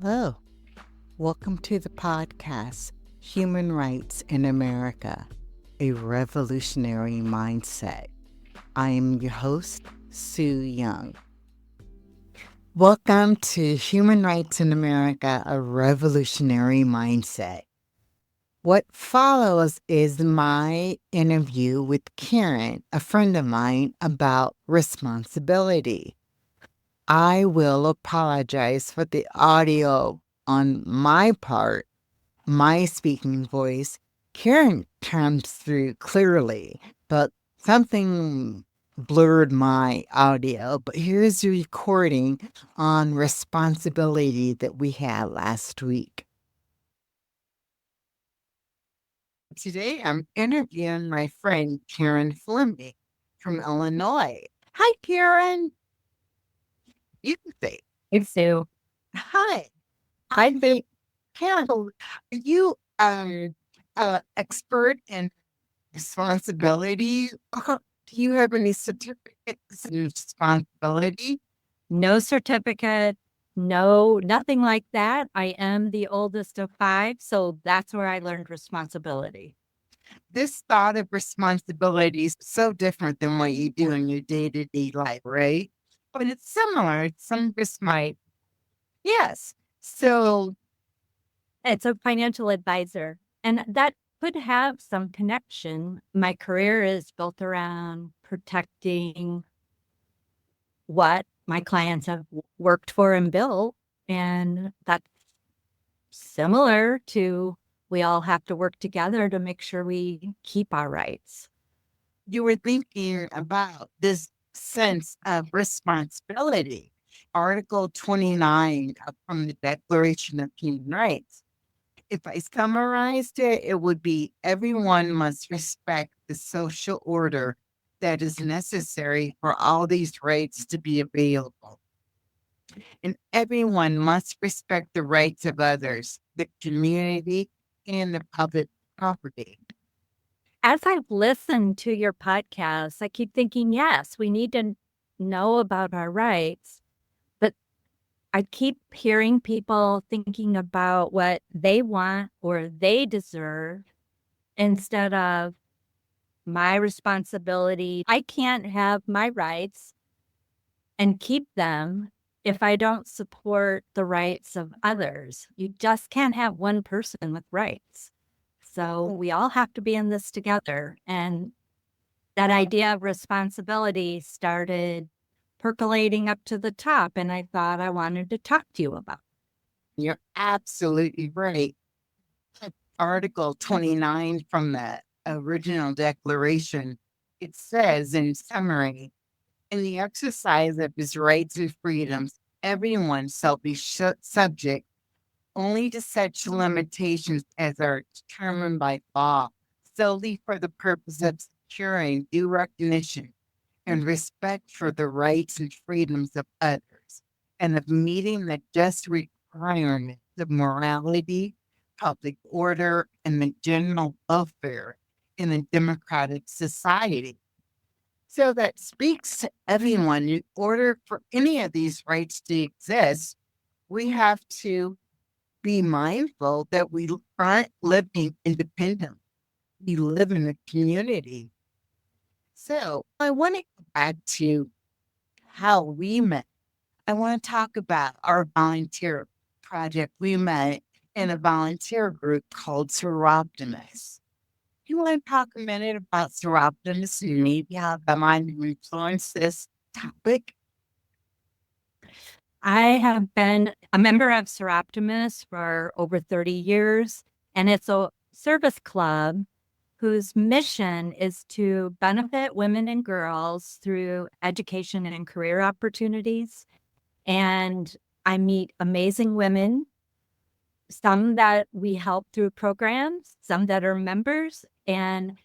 Hello, welcome to the podcast, Human Rights in America, a Revolutionary Mindset. I am your host, Sue Young. Welcome to Human Rights in America, a Revolutionary Mindset. What follows is my interview with Karen, a friend of mine, about responsibility. I will apologize for the audio on my part, my speaking voice. Karen comes through clearly, but something blurred my audio. But here's the recording on responsibility that we had last week. Today, I'm interviewing my friend Karen Fleming from Illinois. Hi, Karen. You can say, Hey, Sue. hi. I think, Karen, are you expert in responsibility? Do you have any certificates in responsibility? No certificate, nothing like that. I am the oldest of five, so that's where I learned responsibility. This thought of responsibility is so different than what you do in your day-to-day life, right? But it's similar. Some just might. Yes. So It's a financial advisor, and that could have some connection. My career is built around protecting what my clients have worked for and built, and that's similar to we all have to work together to make sure we keep our rights. you were thinking about this sense of responsibility. Article 29 from the Declaration of Human Rights. If I summarized it, it would be everyone must respect the social order that is necessary for all these rights to be available. And everyone must respect the rights of others, the community, and the public property. As I've listened to your podcast, I keep thinking, yes, we need to know about our rights. But I keep hearing people thinking about what they want or they deserve instead of my responsibility. I can't have my rights and keep them if I don't support the rights of others. You just can't have one person with rights. So we all have to be in this together. And that idea of responsibility started percolating up to the top, and I thought I wanted to talk to you about. You're absolutely right. Article 29 from the original declaration, it says in summary, in the exercise of his rights and freedoms, everyone shall be subject only to such limitations as are determined by law, solely for the purpose of securing due recognition and respect for the rights and freedoms of others, and of meeting the just requirements of morality, public order, and the general welfare in a democratic society. So that speaks to everyone. In order for any of these rights to exist, we have to be mindful that we aren't living independently. We live in a community. So I want to go back to how we met. I want to talk about our volunteer project. We met in a volunteer group called Soroptimist. You want to talk a minute about Soroptimist and maybe how the mind influenced this topic? I have been a member of Soroptimist for over 30 years, and it's a service club whose mission is to benefit women and girls through education and career opportunities. And I meet amazing women, some that we help through programs, some that are members. And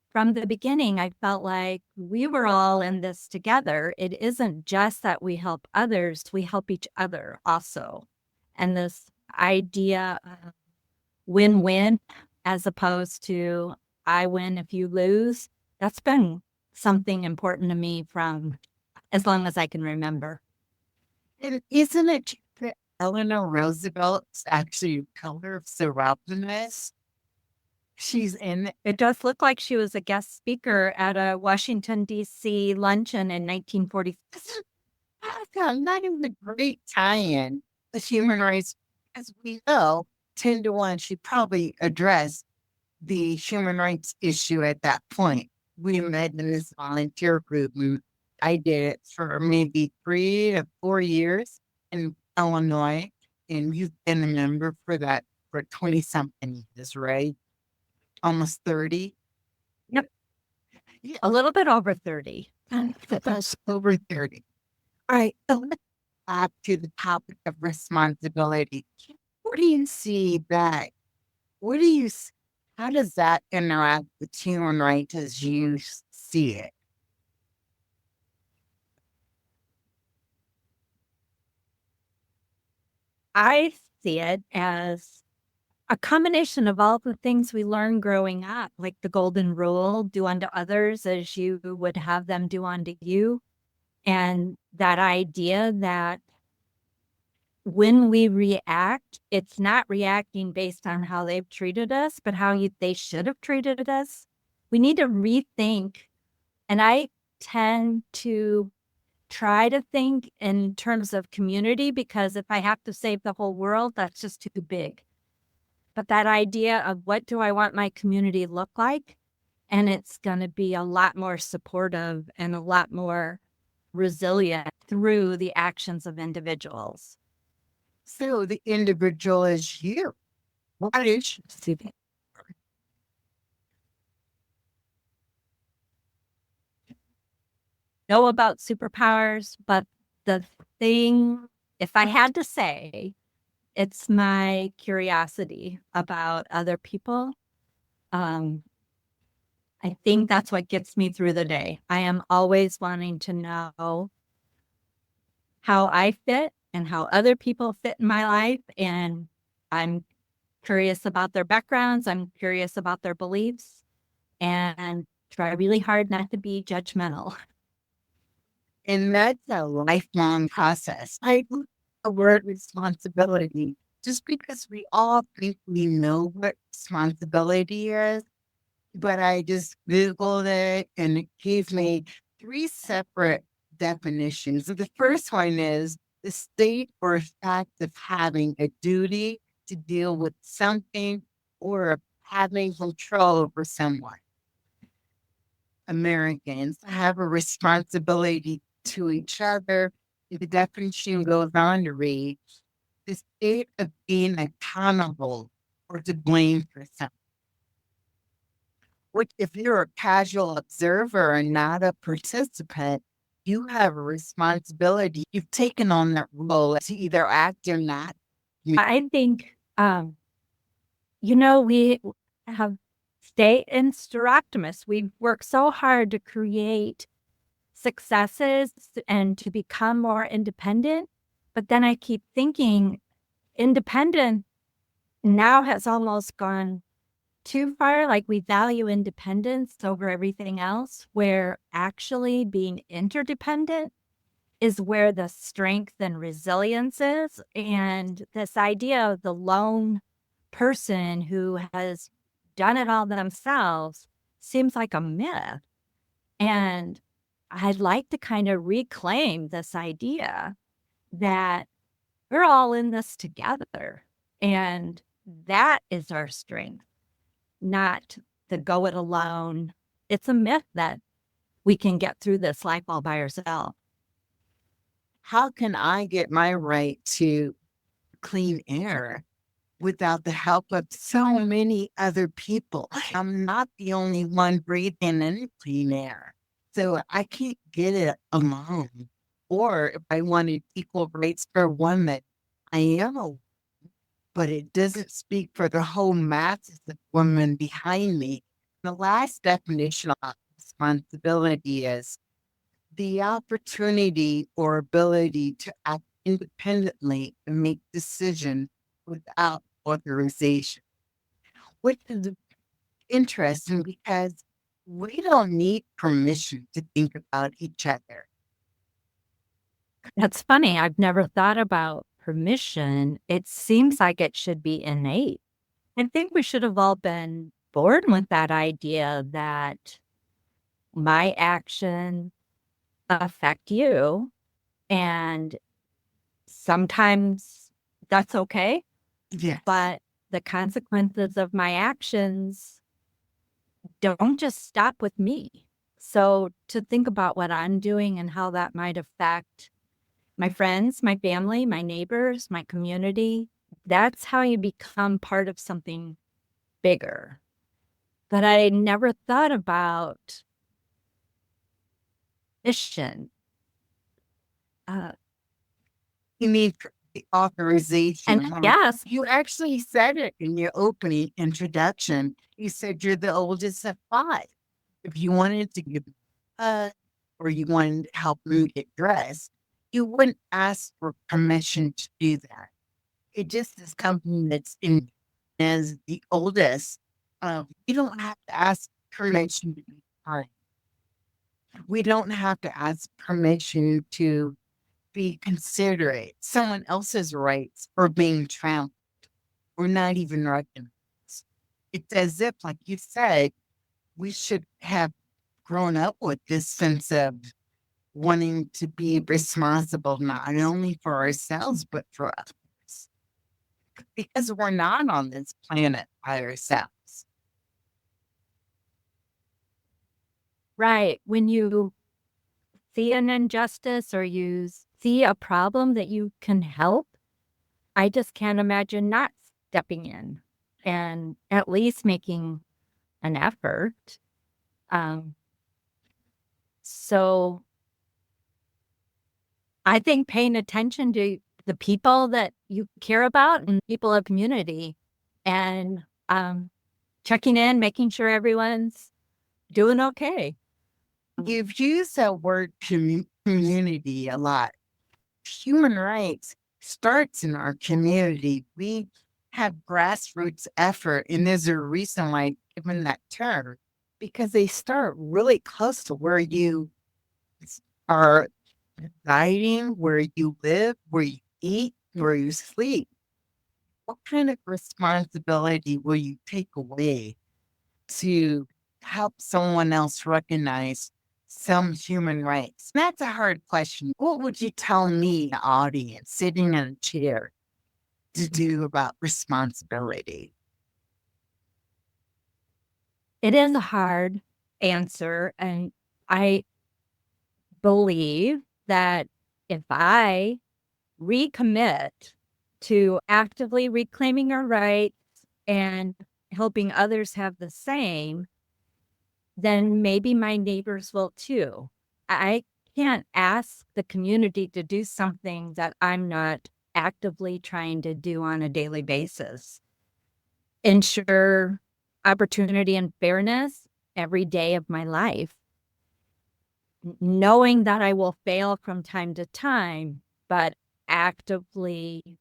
from the beginning, I felt like we were all in this together. It isn't just that we help others, we help each other also. And this idea of win-win as opposed to I win if you lose, that's been something important to me from as long as I can remember. And isn't it Eleanor Roosevelt's actually a pillar of Soroptimist. She's in It does look like she was a guest speaker at a Washington, D.C. luncheon in 1940. I found not even a great tie-in with human rights, as we know, 10 to 1, she probably addressed the human rights issue at that point. We met in this volunteer group. I did it for maybe 3 to 4 years in Illinois, and you've been a member for that for 20 something years, right? Almost 30. Yep. Yeah, A little bit over 30. that's over 30. All right. So let's back to the topic of responsibility. What do you see that? What do you, how does that interact with human rights as you see it? I see it as a combination of all the things we learned growing up, like the golden rule, do unto others as you would have them do unto you. And that idea that when we react, it's not reacting based on how they've treated us, but how they should have treated us. We need to rethink. And I tend to try to think in terms of community, because if I have to save the whole world, that's just too big. But that idea of what do I want my community to look like? And it's going to be a lot more supportive and a lot more resilient through the actions of individuals. So the individual is you. What is Know about superpowers, but the thing, if I had to say, it's my curiosity about other people. I think that's what gets me through the day. I am always wanting to know how I fit and how other people fit in my life. And I'm curious about their backgrounds. I'm curious about their beliefs, and try really hard not to be judgmental. And that's a lifelong process. I look at the word responsibility just because we all think we know what responsibility is. But I just Googled it and it gave me three separate definitions. The first one is the state or fact of having a duty to deal with something or having control over someone. Americans have a responsibility to each other. The definition goes on to read the state of being accountable or to blame for something. Which, if you're a casual observer and not a participant, you have a responsibility. You've taken on that role to either act or not. I think, we have stay in Soroptimist. We've worked so hard to create successes and to become more independent. But then I keep thinking independent now has almost gone too far. Like we value independence over everything else, where actually being interdependent is where the strength and resilience is. And this idea of the lone person who has done it all themselves seems like a myth. And I'd like to kind of reclaim this idea that we're all in this together. And that is our strength, not the go it alone. It's a myth that we can get through this life all by ourselves. How can I get my right to clean air without the help of so many other people? I'm not the only one breathing in clean air. So I can't get it alone. Or if I wanted equal rights for women, I am a, but it doesn't speak for the whole masses of women behind me. The last definition of responsibility is the opportunity or ability to act independently and make decisions without authorization, which is interesting because we don't need permission to think about each other. That's funny. I've never thought about permission, it seems like it should be innate. I think we should have all been born with that idea that my actions affect you, and sometimes that's okay, Yes. but the consequences of my actions don't just stop with me. So to think about what I'm doing and how that might affect my friends, my family, my neighbors, my community, that's how you become part of something bigger. But I never thought about mission. Uh, You need the authorization. and yes, You actually said it in your opening introduction. You said you're the oldest of five. If you wanted to give or you wanted to help me get dressed, you wouldn't ask for permission to do that. It just is something that's in as the oldest. You don't have to ask permission to be kind. We don't have to ask permission to be considerate. Someone else's rights are being trampled or not even recognized. It's as if, like you said, we should have grown up with this sense of wanting to be responsible not only for ourselves, but for others. Because we're not on this planet by ourselves. right. When you see an injustice or you see a problem that you can help, I just can't imagine not stepping in and at least making an effort. Um, so I think paying attention to the people that you care about and people of community and checking in, making sure everyone's doing okay. You've used that word community a lot. Human rights starts in our community. We have grassroots effort, and there's a reason why I've given that term because they start really close to where you are residing, where you live, where you eat, where you sleep. What kind of responsibility will you take away to help someone else recognize some human rights? That's a hard question. What would you tell me, the audience, sitting in a chair, to do about responsibility? It is a hard answer. And I believe that if I recommit to actively reclaiming our rights and helping others have the same, then maybe my neighbors will too. I can't ask the community to do something that I'm not actively trying to do on a daily basis. Ensure opportunity and fairness every day of my life, knowing that I will fail from time to time, but actively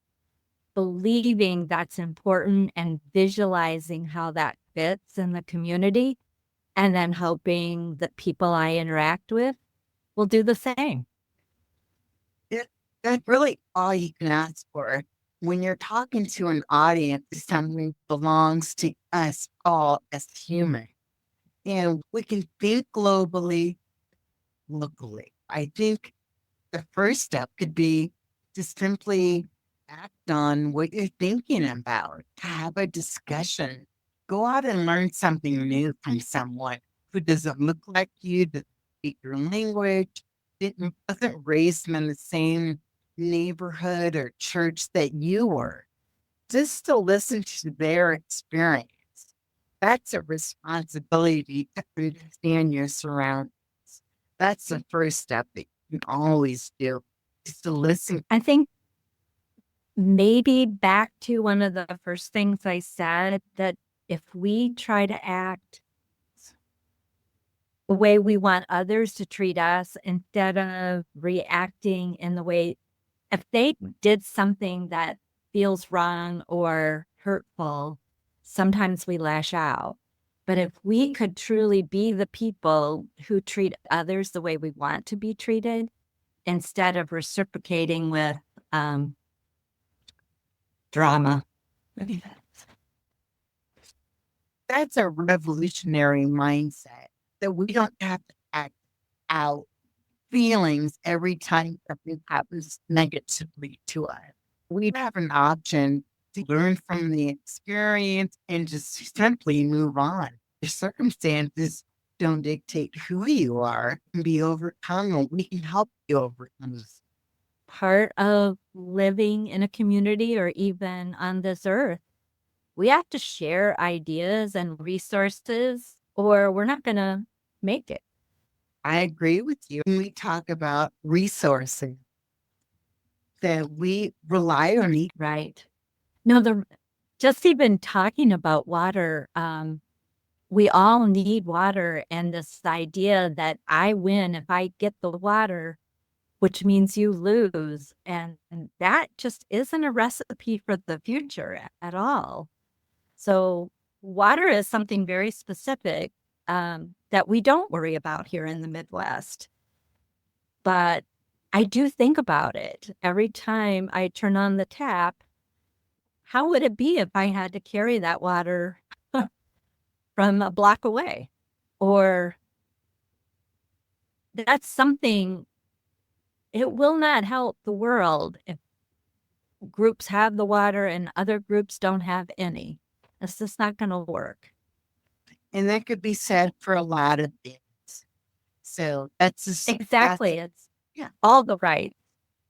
believing that's important and visualizing how that fits in the community, and then hoping that people I interact with will do the same. It, that's really all you can ask for. When you're talking to an audience, something belongs to us all as humans. And we can think globally, locally. I think the first step could be to simply act on what you're thinking about, to have a discussion. Go out and learn something new from someone who doesn't look like you, doesn't speak your language, wasn't raised in the same neighborhood or church that you were. Just to listen to their experience. That's a responsibility to understand your surroundings. That's the first step that you can always do, is to listen. I think maybe back to one of the first things I said, that if we try to act the way we want others to treat us instead of reacting in the way, if they did something that feels wrong or hurtful, sometimes we lash out. But if we could truly be the people who treat others the way we want to be treated, instead of reciprocating with Drama. That's a revolutionary mindset that we don't have to act out feelings every time something happens negatively to us. We have an option to learn from the experience and just simply move on. The circumstances don't dictate who you are and be overcome, and we can help you overcome this. Part of living in a community or even on this earth, we have to share ideas and resources or we're not going to make it. I agree with you. When we talk about resources that we rely on each. Right. No, just even talking about water, we all need water. And this idea that I win if I get the water, which means you lose. And that just isn't a recipe for the future at all. So water is something very specific that we don't worry about here in the Midwest. But I do think about it every time I turn on the tap. How would it be if I had to carry that water from a block away? Or that's something, it will not help the world if groups have the water and other groups don't have any. It's just not going to work. And that could be said for a lot of things. So Exactly. It's yeah. all the right.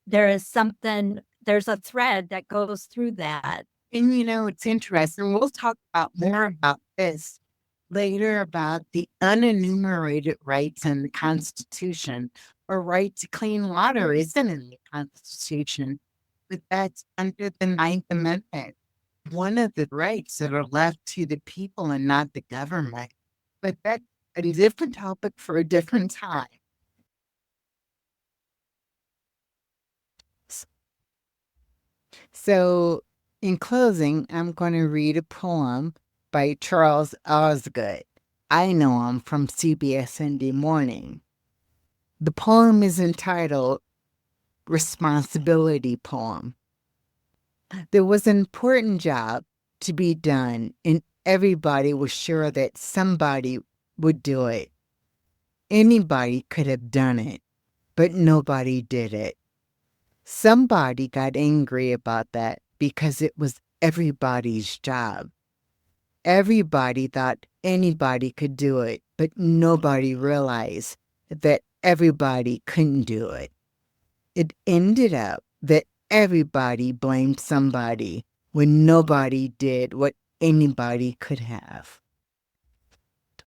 There is something, there's a thread that goes through that. And it's interesting. We'll talk about more about this later about the unenumerated rights in the Constitution, or right to clean water isn't in the Constitution, but that's under the Ninth Amendment. One of the rights that are left to the people and not the government. But that's a different topic for a different time. So, in closing, I'm going to read a poem by Charles Osgood. I know him from CBS Sunday Morning. The poem is entitled Responsibility Poem. There was an important job to be done, and everybody was sure that somebody would do it. Anybody could have done it, but nobody did it. Somebody got angry about that because it was everybody's job. Everybody thought anybody could do it, but nobody realized that everybody couldn't do it. It ended up that everybody blamed somebody when nobody did what anybody could have.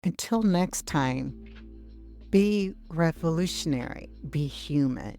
Until next time, be revolutionary, be human.